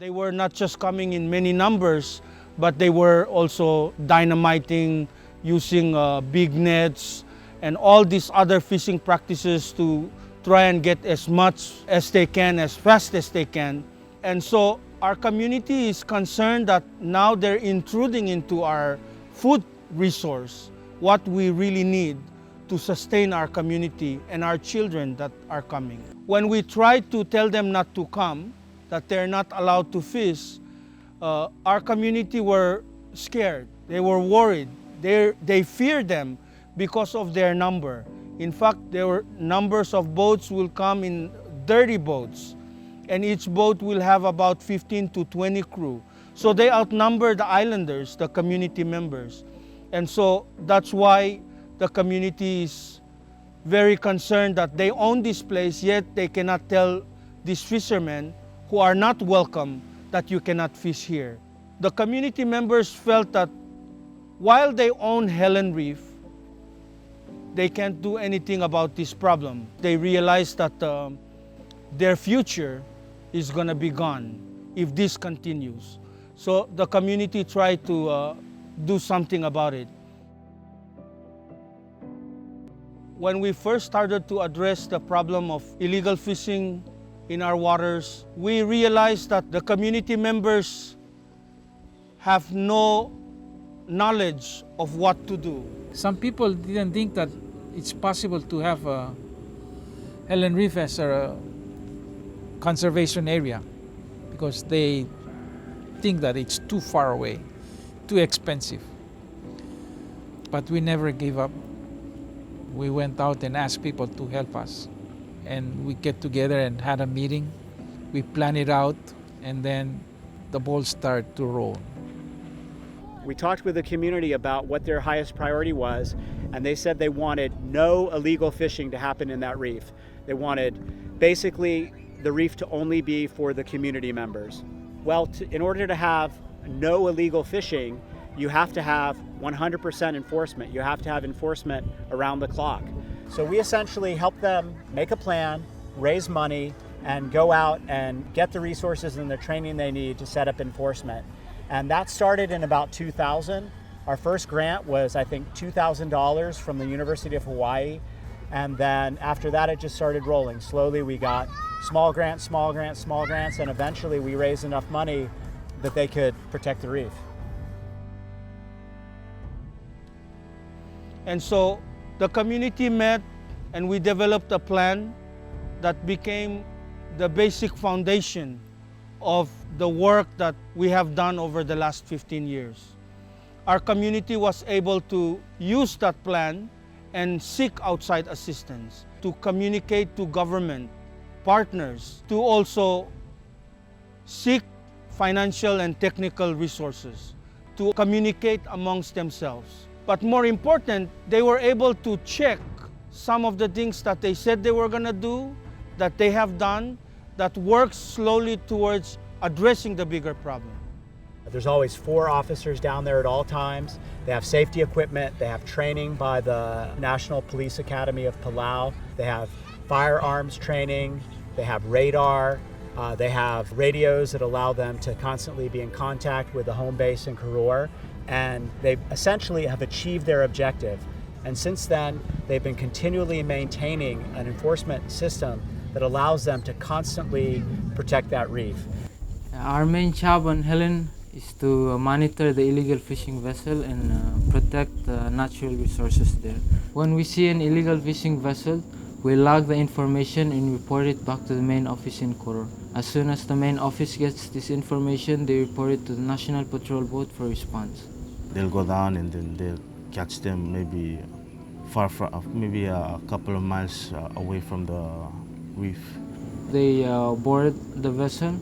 They were not just coming in many numbers, but they were also dynamiting, using big nets and all these other fishing practices to try and get as much as they can, as fast as they can. And so our community is concerned that now they're intruding into our food resource, what we really need to sustain our community and our children that are coming. When we try to tell them not to come, that they're not allowed to fish, our community were scared. They were worried. They feared them because of their number. In fact, there were numbers of boats will come in 30 boats, and each boat will have about 15 to 20 crew. So they outnumber the islanders, the community members. And so that's why the community is very concerned that they own this place, yet they cannot tell these fishermen who are not welcome that you cannot fish here. The community members felt that while they own Helen Reef, they can't do anything about this problem. They realized that their future is going to be gone if this continues. So the community tried to do something about it. When we first started to address the problem of illegal fishing in our waters, we realized that the community members have no knowledge of what to do. Some people didn't think that it's possible to have Helen Reef as a conservation area because they think that it's too far away, too expensive. But we never gave up. We went out and asked people to help us. And we get together and had a meeting. We planned it out, and then the ball started to roll. We talked with the community about what their highest priority was, and they said they wanted no illegal fishing to happen in that reef. They wanted basically the reef to only be for the community members. Well, in order to have no illegal fishing, you have to have 100% enforcement. You have to have enforcement around the clock. So we essentially help them make a plan, raise money, and go out and get the resources and the training they need to set up enforcement. And that started in about 2000. Our first grant was, I think, $2,000 from the University of Hawaii. And then after that, it just started rolling. Slowly we got small grants, small grants, small grants, and eventually we raised enough money that they could protect the reef. And so the community met and we developed a plan that became the basic foundation of the work that we have done over the last 15 years. Our community was able to use that plan and seek outside assistance, to communicate to government partners, to also seek financial and technical resources, to communicate amongst themselves. But more important, they were able to check some of the things that they said they were going to do, that they have done, that works slowly towards addressing the bigger problem. There's always 4 officers down there at all times. They have safety equipment. They have training by the National Police Academy of Palau. They have firearms training. They have radar. They have radios that allow them to constantly be in contact with the home base in Koror. And they essentially have achieved their objective. And since then, they've been continually maintaining an enforcement system that allows them to constantly protect that reef. Our main job on Helen is to monitor the illegal fishing vessel and protect the natural resources there. When we see an illegal fishing vessel, we log the information and report it back to the main office in Koror. As soon as the main office gets this information, they report it to the National Patrol Boat for response. They'll go down and then they'll catch them maybe maybe a couple of miles away from the reef. They board the vessel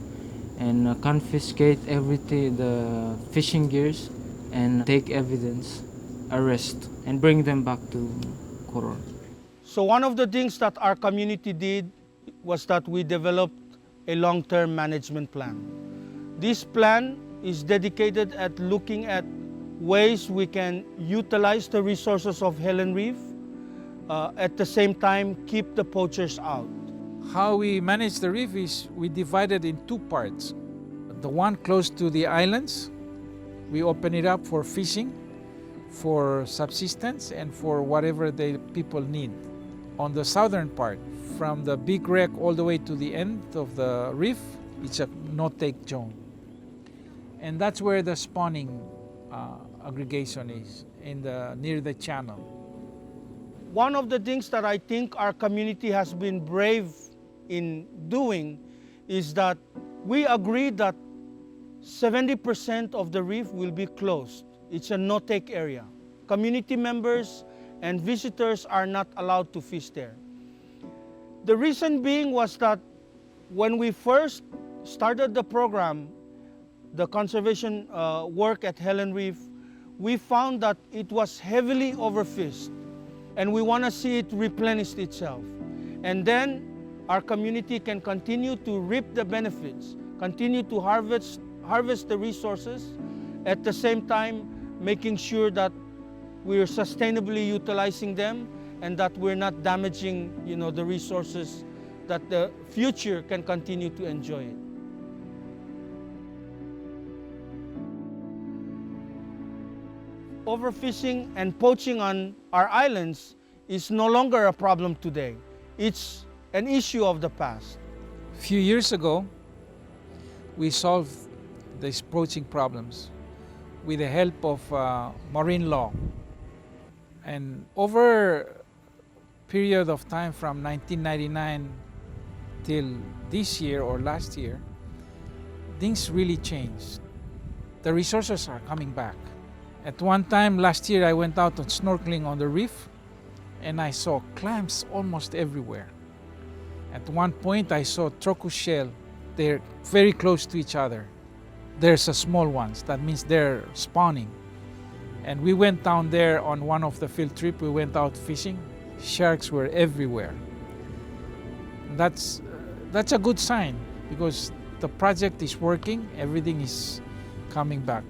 and confiscate everything, the fishing gears, and take evidence, arrest, and bring them back to Koror. So one of the things that our community did was that we developed a long-term management plan. This plan is dedicated at looking at ways we can utilize the resources of Helen Reef, at the same time keep the poachers out. How we manage the reef is we divided in 2 parts. The one close to the islands, we open it up for fishing, for subsistence, and for whatever the people need. On the southern part, from the big wreck all the way to the end of the reef, it's a no-take zone. And that's where the spawning aggregation is, near the channel. One of the things that I think our community has been brave in doing is that we agreed that 70% of the reef will be closed. It's a no-take area. Community members and visitors are not allowed to fish there. The reason being was that when we first started the program, the conservation work at Helen Reef, we found that it was heavily overfished, and we want to see it replenish itself. And then our community can continue to reap the benefits, continue to harvest the resources, at the same time making sure that we're sustainably utilizing them and that we're not damaging, the resources, that the future can continue to enjoy it. Overfishing and poaching on our islands is no longer a problem today. It's an issue of the past. A few years ago, we solved these poaching problems with the help of marine law. And over a period of time from 1999 till this year or last year, things really changed. The resources are coming back. At one time last year, I went out on snorkeling on the reef and I saw clams almost everywhere. At one point, I saw trocus shell. They're very close to each other. There's a small ones, that means they're spawning. And we went down there on one of the field trip, we went out fishing. Sharks were everywhere. That's a good sign because the project is working, everything is coming back.